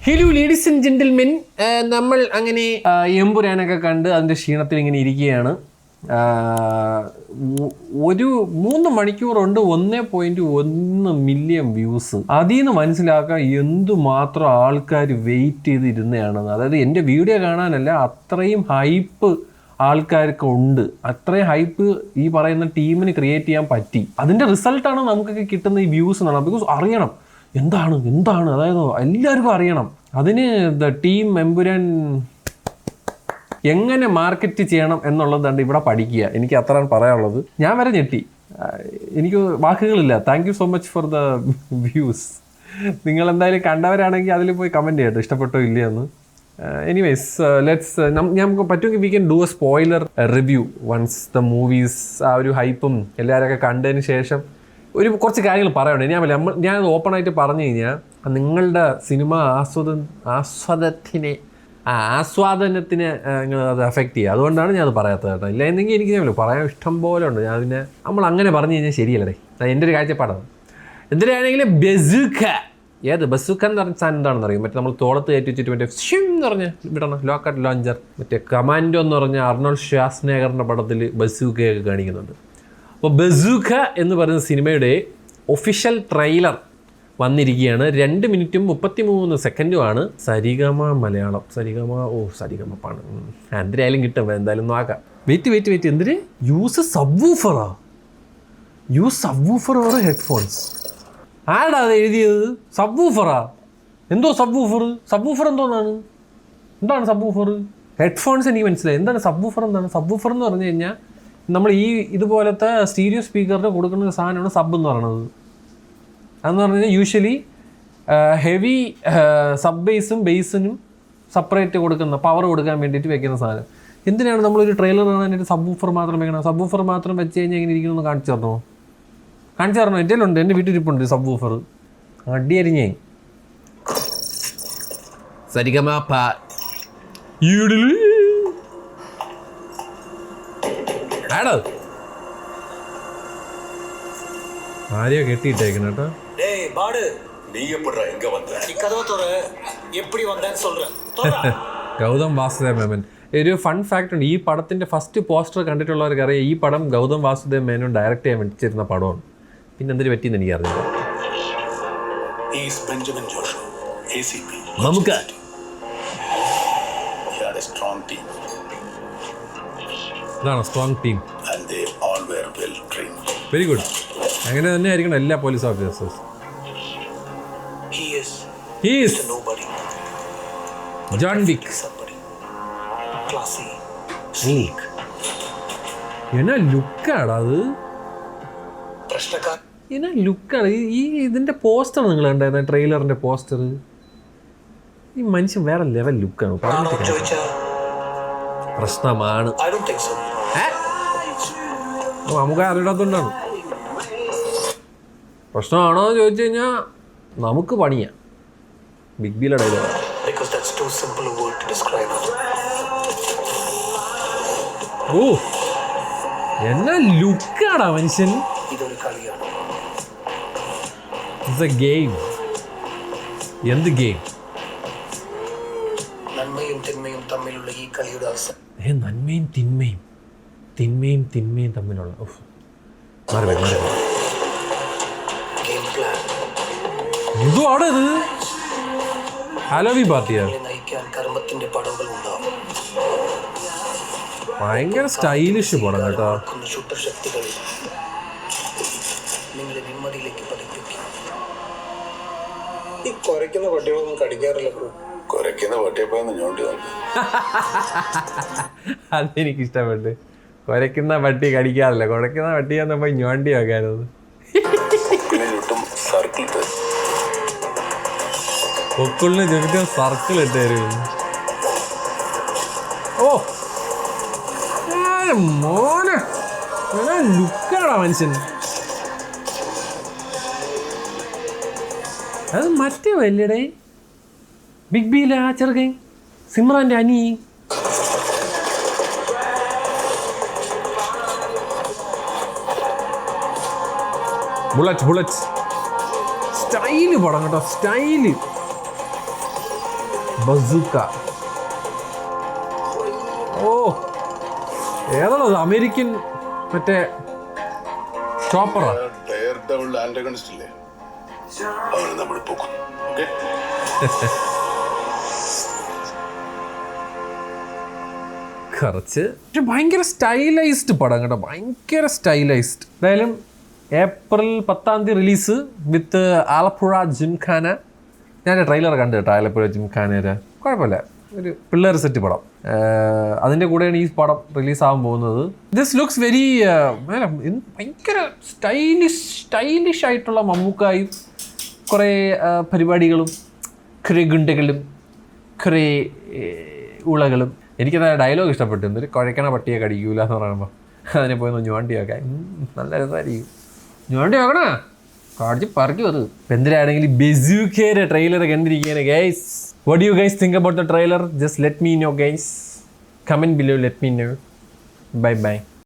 Hello ladies and gentlemen, നമ്മൾ അങ്ങനെ എമ്പുരാനൊക്കെ കണ്ട് അതിൻ്റെ ക്ഷീണത്തിൽ ഇങ്ങനെ ഇരിക്കുകയാണ്. ഒരു 3 മണിക്കൂറുണ്ട് 1.1 മില്യൺ വ്യൂസ്. അതിൽ നിന്ന് മനസ്സിലാക്കാൻ എന്തുമാത്രം ആൾക്കാർ വെയിറ്റ് ചെയ്തിരുന്നതാണെന്ന്. അതായത് എൻ്റെ വീഡിയോ കാണാനല്ല, അത്രയും ഹൈപ്പ് ആൾക്കാർക്ക് ഉണ്ട്. അത്രയും ഹൈപ്പ് ഈ പറയുന്ന ടീമിന് ക്രിയേറ്റ് ചെയ്യാൻ പറ്റി. അതിൻ്റെ റിസൾട്ടാണ് നമുക്കൊക്കെ കിട്ടുന്ന ഈ വ്യൂസ് എന്നാണ്. ബിക്കോസ് അറിയണം എന്താണ് അതായത് എല്ലാവർക്കും അറിയണം. അതിന് ടീം എമ്പുരാൻ എങ്ങനെ മാർക്കറ്റ് ചെയ്യണം എന്നുള്ളതാണ് ഇവിടെ പഠിക്കുക. എനിക്ക് അത്രയാണ് പറയാനുള്ളത്. ഞാൻ വരെ ഞെട്ടി, എനിക്ക് വാക്കുകളില്ല. Thank you so much for the views. നിങ്ങൾ എന്തായാലും കണ്ടവരാണെങ്കിൽ അതിൽ പോയി കമൻറ്റ് ചെയ്യട്ടെ, ഇഷ്ടപ്പെട്ടോ ഇല്ലയെന്ന്. എനിവേസ് ലെറ്റ്സ് നമുക്ക് പറ്റുമെങ്കിൽ we can do a spoiler review once the movies. ആ ഒരു ഹൈപ്പും എല്ലാവരൊക്കെ കണ്ടതിന് ശേഷം കുറച്ച് കാര്യങ്ങൾ പറയണം. ഞാനത് ഓപ്പണായിട്ട് പറഞ്ഞു കഴിഞ്ഞാൽ നിങ്ങളുടെ സിനിമ ആസ്വാദനത്തിന് നിങ്ങൾ അത് എഫക്റ്റ് ചെയ്യുക. അതുകൊണ്ടാണ് ഞാനത് പറയാത്തത് കേട്ടോ. ഇല്ലായിരുന്നെങ്കിൽ എനിക്ക് ഞാൻ പറയാൻ ഇഷ്ടം പോലെ ഉണ്ട്. ഞാൻ പിന്നെ നമ്മൾ അങ്ങനെ പറഞ്ഞു കഴിഞ്ഞാൽ ശരിയല്ലേ. എൻ്റെ ഒരു കാഴ്ചപ്പാടാണ്. എന്തിനാണെങ്കിലും ബസൂക്ക എന്ന് പറഞ്ഞ സാധനം എന്താണെന്ന് അറിയും. മറ്റേ നമ്മൾ തോളത്ത് കയറ്റി വെച്ചിട്ട് മറ്റേ ഷിം എന്ന് പറഞ്ഞ് വിടണം ലോക്കറ്റ് ലോഞ്ചർ. മറ്റേ കമാൻഡോ എന്ന് പറഞ്ഞ അർണോൾഡ് ഷ്വാസ്നേഗറിൻ്റെ പടത്തിൽ ബസൂക്കയൊക്കെ കാണിക്കുന്നുണ്ട്. അപ്പോൾ ബസൂക്ക എന്ന് പറയുന്ന സിനിമയുടെ ഒഫീഷ്യൽ ട്രെയിലർ വന്നിരിക്കുകയാണ്. 2 മിനിറ്റും 33 സെക്കൻഡുമാണ്. സരിഗമ മലയാളം. സരിഗമപ്പാണ്. എന്തായാലും കിട്ടും, എന്തായാലും നോക്കാം. വെയിറ്റ് എന്തിന് യൂസ് സബ്വൂഫറാ? Use subwoofer or headphones? ആടാ അത് എഴുതിയത്? സബ്വൂഫറാ? എന്തോ സബ്വൂഫർ എന്താണ് സബ്വൂഫർ? ഹെഡ്ഫോൺസ് എനിക്ക് മനസ്സിലായി. എന്താണ് സബ്വൂഫർ? സബ്വൂഫർ എന്ന് പറഞ്ഞു കഴിഞ്ഞാൽ നമ്മൾ ഇതുപോലത്തെ സ്റ്റീരിയോ സ്പീക്കറിന് കൊടുക്കുന്ന സാധനമാണ് സബ് എന്ന് പറയുന്നത്. അതെന്ന് പറഞ്ഞു കഴിഞ്ഞാൽ യൂഷ്വലി ഹെവി സബ് ബേസിനും സെപ്പറേറ്റ് കൊടുക്കുന്ന പവർ കൊടുക്കാൻ വേണ്ടിയിട്ട് വെക്കുന്ന സാധനം. എന്തിനാണ് നമ്മളൊരു ട്രെയിലർ കാണാനായിട്ട് സബ്വൂഫർ മാത്രം വെക്കണം? സബ്വൂഫർ മാത്രം വെച്ച് കഴിഞ്ഞാൽ എങ്ങനെ ഇരിക്കണമെന്ന് കാണിച്ചു തരണോ? എൻ്റെ ഉണ്ട്, എൻ്റെ വീട്ടിലിരിപ്പുണ്ട് സബ്വൂഫർ. അടിയരിഞ്ഞേ സരിഗമ ആരെയോ കെട്ടിയിട്ടേക്കണ കേട്ടോ. ഗൗതം വാസുദേവ് മേനോൻ. ഒരു ഫൺ ഫാക്ട് ഉണ്ട്. ഈ പടത്തിന്റെ ഫസ്റ്റ് പോസ്റ്റർ കണ്ടിട്ടുള്ളവർക്ക് അറിയാം, ഈ പടം ഗൗതം വാസുദേവ് മേനോൻ ഡയറക്റ്റ് ചെയ്യാൻ വെച്ചിരുന്ന പടമാണ്. പിന്നെ എന്തിനു പറ്റിയെന്ന് എനിക്ക് അറിയില്ല. നമുക്ക് ഇതാണ് സ്ട്രോങ് ടീം. Very good. അങ്ങനെ തന്നെ ആയിരിക്കണം എല്ലാ പോലീസ് ഓഫീസേഴ്സ്. John Wick. എന്നാ ലുക്കാടാ അത്, എന്നാ ലുക്കാണ്. ഇതിന്റെ പോസ്റ്റർ നിങ്ങൾ കണ്ടായിരുന്ന ട്രെയിലറിന്റെ പോസ്റ്റർ? ഈ മനുഷ്യൻ വേറെ ലെവൽ ലുക്കാണ്. പ്രശ്നമാണ്. നമുക്ക് അറിയാത്തതുകൊണ്ടാണ്. പ്രശ്നമാണോ എന്ന് ചോദിച്ചു കഴിഞ്ഞാൽ നമുക്ക് പണിയാ. ബിഗ് ബിയുടെ ഡയലോഗ്. ഓ എന്നാ ലുക്കാടാ മനുഷ്യൻ. It's A game. എന്ത് ഗെയിം? നന്മയും തിന്മയും തമ്മിലുള്ള ഈ കളിയുടെ അവസാനം. നന്മയും തിന്മയും തമ്മിലുള്ള എന്തുവാണ് ഇത്? ഹാലോവീൻ പാർട്ടിയാ? ഭയങ്കര സ്റ്റൈലിഷ് പടം കേട്ടോ. അതെനിക്ക് ഇഷ്ടപ്പെട്ടു. കുരയ്ക്കുന്ന പട്ടി കടിക്കാറില്ല, കുരയ്ക്കുന്ന പട്ടിയാന്ന് പോയി ഞോണ്ടി വെക്കാനത്. പൊക്കിളിന് ചുറ്റും സർക്കിൾ ഇട്ട് തരും. ഓ മോനെ ലുക്കാടാ മനുഷ്യൻ. അത് മറ്റേ വല്യടേ ബിഗ് ബിയിലെ ആ ചെറുക്കൻ സിമ്രാൻ്റെ അനി. ബുള്ളറ്റ് സ്റ്റൈല് പടം കേട്ടോ, സ്റ്റൈല്. ബസൂക്ക. ഓ ഏതാണത്? അമേരിക്കൻ മറ്റേ ചോപ്പറാ. കുറച്ച് പക്ഷെ ഭയങ്കര സ്റ്റൈലൈസ്ഡ് പടം കേട്ടോ, ഭയങ്കര സ്റ്റൈലൈസ്ഡ്. എന്തായാലും ഏപ്രിൽ 10 റിലീസ് വിത്ത് ആലപ്പുഴ ജിംഖാന. ഞാൻ ട്രെയിലർ കണ്ടു കേട്ടോ, ആലപ്പുഴ ജിംഖാനയുടെ. കുഴപ്പമില്ല, ഒരു പിള്ളേർ സെറ്റ് പടം. അതിൻ്റെ കൂടെയാണ് ഈ പടം റിലീസാകാൻ പോകുന്നത്. ദിസ് ലുക്സ് വെരി ഭയങ്കര സ്റ്റൈലിഷ് ആയിട്ടുള്ള മമ്മൂക്കായും കുറേ പരിപാടികളും കുറേ ഗുണ്ടകളും കുറേ ഉളകളും. എനിക്കത് ഡയലോഗ് ഇഷ്ടപ്പെട്ടു, എന്തൊരു കുഴക്കണ പട്ടിയെ കടിക്കൂല എന്ന് പറയുമ്പോൾ അതിനെ പോയി ഒന്ന് ഞുവണ്ടി വെക്കാൻ നല്ല രസമായിരിക്കും. ഞുവണ്ടി വെക്കണ കാടിച്ച് പറക്കി അത്. ഇപ്പം എന്തിനാണെങ്കിൽ ബസൂക്കയുടെ ട്രെയിലർ കണ്ടിരിക്കുകയാണ് guys. What do you guys think about the trailer? Just let me know guys. Comment below, let me know. Bye bye.